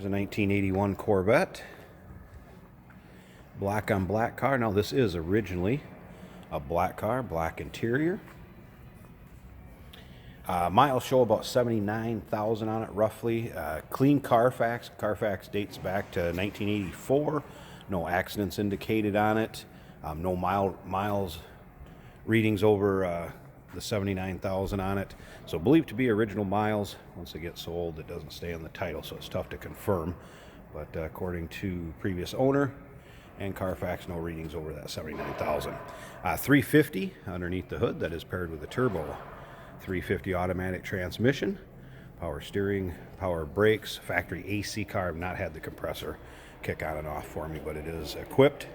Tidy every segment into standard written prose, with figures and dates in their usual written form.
a 1981 Corvette. Black on black car. Now this is originally a black car, black interior. Miles show about 79,000 on it roughly. Clean Carfax. Carfax dates back to 1984. No accidents indicated on it. No miles readings over the 79,000 on it. So believed to be original miles. Once they get sold, it doesn't stay on the title, so it's tough to confirm. But according to previous owner and Carfax, no readings over that 79,000. 350 underneath the hood. That is paired with a turbo 350 automatic transmission, power steering, power brakes, factory AC car. I've not had the compressor kick on and off for me, but it is equipped.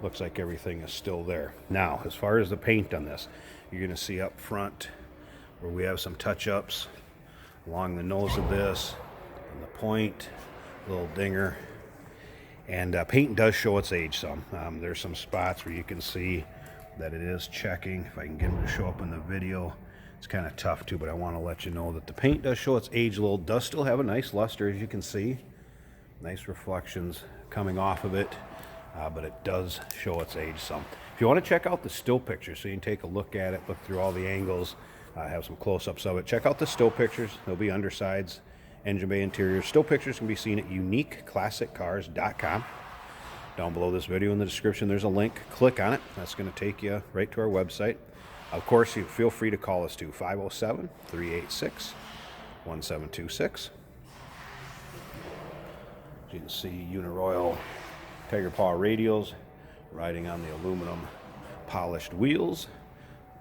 Looks like everything is still there. Now, as far as the paint on this, you're going to see up front where we have some touch-ups along the nose of this, and the point, little dinger, and paint does show its age some. There's some spots where you can see that it is checking. If I can get them to show up in the video, it's kind of tough too, but I want to let you know that the paint does show its age a little. Does still have a nice luster, as you can see. Nice reflections coming off of it, but it does show its age some. If you want to check out the still pictures, so you can take a look at it, look through all the angles, have some close-ups of it. Check out the still pictures. They'll be undersides, engine bay interior. Still pictures can be seen at uniqueclassiccars.com. Down below this video in the description, there's a link. Click on it. That's going to take you right to our website. Of course, you feel free to call us to 507-386-1726. You can see Uniroyal Tiger Paw radials riding on the aluminum polished wheels.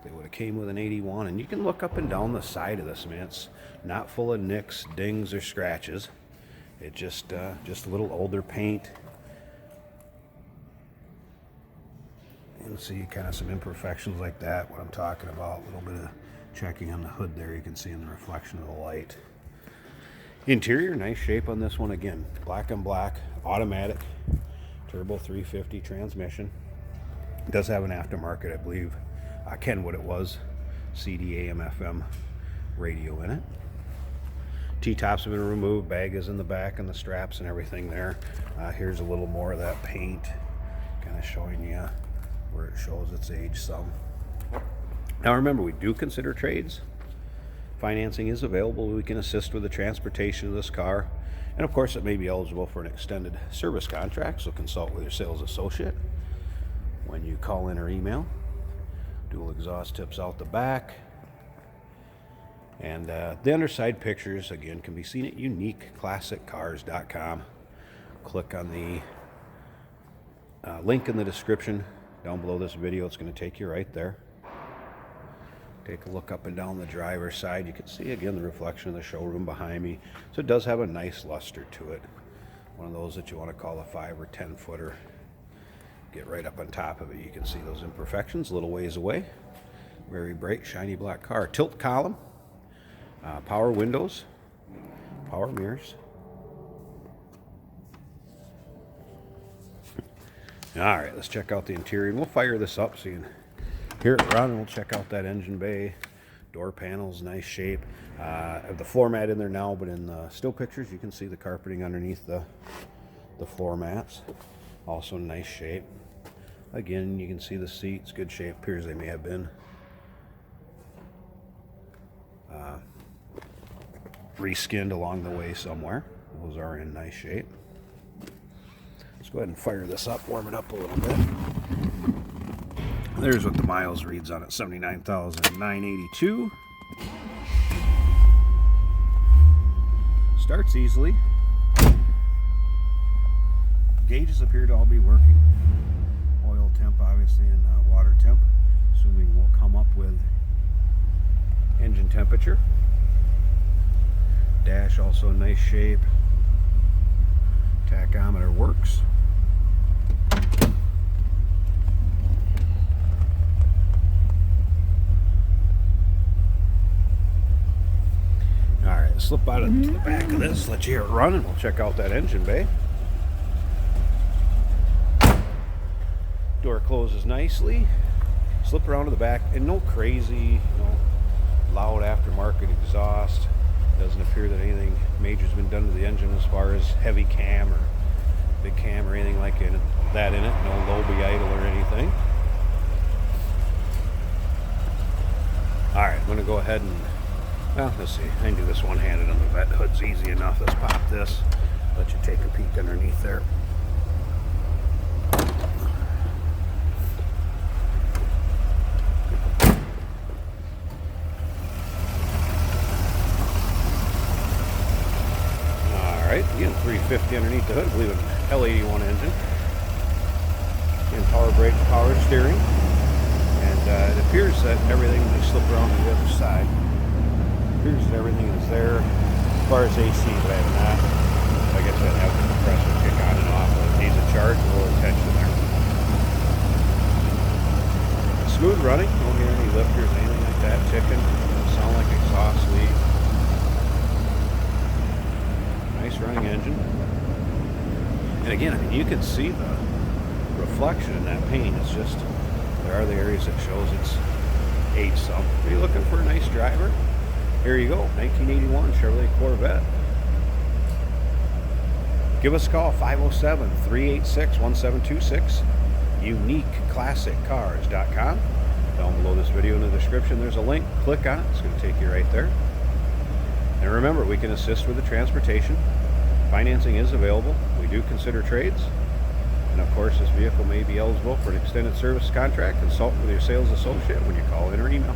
They would have came with an 81, and you can look up and down the side of this, man. It's not full of nicks, dings, or scratches. It just a little older paint. You can see kind of some imperfections like that, what I'm talking about. A little bit of checking on the hood there, you can see in the reflection of the light. Interior, nice shape on this one. Again, black on black, automatic, turbo 350 transmission. It does have an aftermarket, I believe. Kenwood it was. CD, AM, FM radio in it. T-tops have been removed. Bag is in the back and the straps and everything there. Here's a little more of that paint, kind of showing you where it shows its age some. Now remember, we do consider trades. Financing is available. We can assist with the transportation of this car. And of course, it may be eligible for an extended service contract, so consult with your sales associate when you call in or email. Dual exhaust tips out the back. And the underside pictures, again, can be seen at uniqueclassiccars.com. Click on the link in the description down below this video. It's going to take you right there. Take a look up and down the driver's side. You can see, again, the reflection of the showroom behind me. So it does have a nice luster to it. One of those that you want to call a 5 or 10 footer. Get right up on top of it. You can see those imperfections a little ways away. Very bright, shiny black car. Tilt column. Power windows. Power mirrors. All right, let's check out the interior. And we'll fire this up so you can hear it run, and we'll check out that engine bay. Door panels, nice shape. I have the floor mat in there now, but in the still pictures, you can see the carpeting underneath the floor mats. Also nice shape. Again, you can see the seats, good shape. Appears they may have been reskinned along the way somewhere. Those are in nice shape. Let's go ahead and fire this up, warm it up a little bit. There's what the miles reads on it, 79,982. Starts easily. Gauges appear to all be working. Oil temp, obviously, and water temp. Assuming we'll come up with engine temperature. Dash also in nice shape. Tachometer works. Alright, slip out of the back of this, let you hear it run, and we'll check out that engine bay. Door closes nicely. Slip around to the back, and no crazy, loud aftermarket exhaust. Doesn't appear that anything major's been done to the engine as far as heavy cam or big cam or anything like that in it. No Lobe idle or anything. Alright, I'm going to go ahead and, well, let's see. I can do this one-handed on the Vette. Hood's easy enough. Let's pop this. Let you take a peek underneath there. Alright, again, 350 underneath the hood. I believe an L81 engine. And power brake, power steering. And it appears that everything, they slip around to the other side. It appears that everything is there as far as AC, but I have not, like I said, have the compressor kick on and off. It needs a charge, a little attention there. Smooth running, don't hear any lifters, anything like that ticking. Doesn't sound like exhaust leak. Nice running engine. And again, I mean, you can see the reflection in that paint. It's just, there are the areas that shows it's aged some. Are you looking for a nice driver? Here you go, 1981 Chevrolet Corvette. Give us a call, 507-386-1726, uniqueclassiccars.com. Down below this video in the description, there's a link. Click on it. It's going to take you right there. And remember, we can assist with the transportation. Financing is available. We do consider trades. And of course, this vehicle may be eligible for an extended service contract. Consult with your sales associate when you call in or email.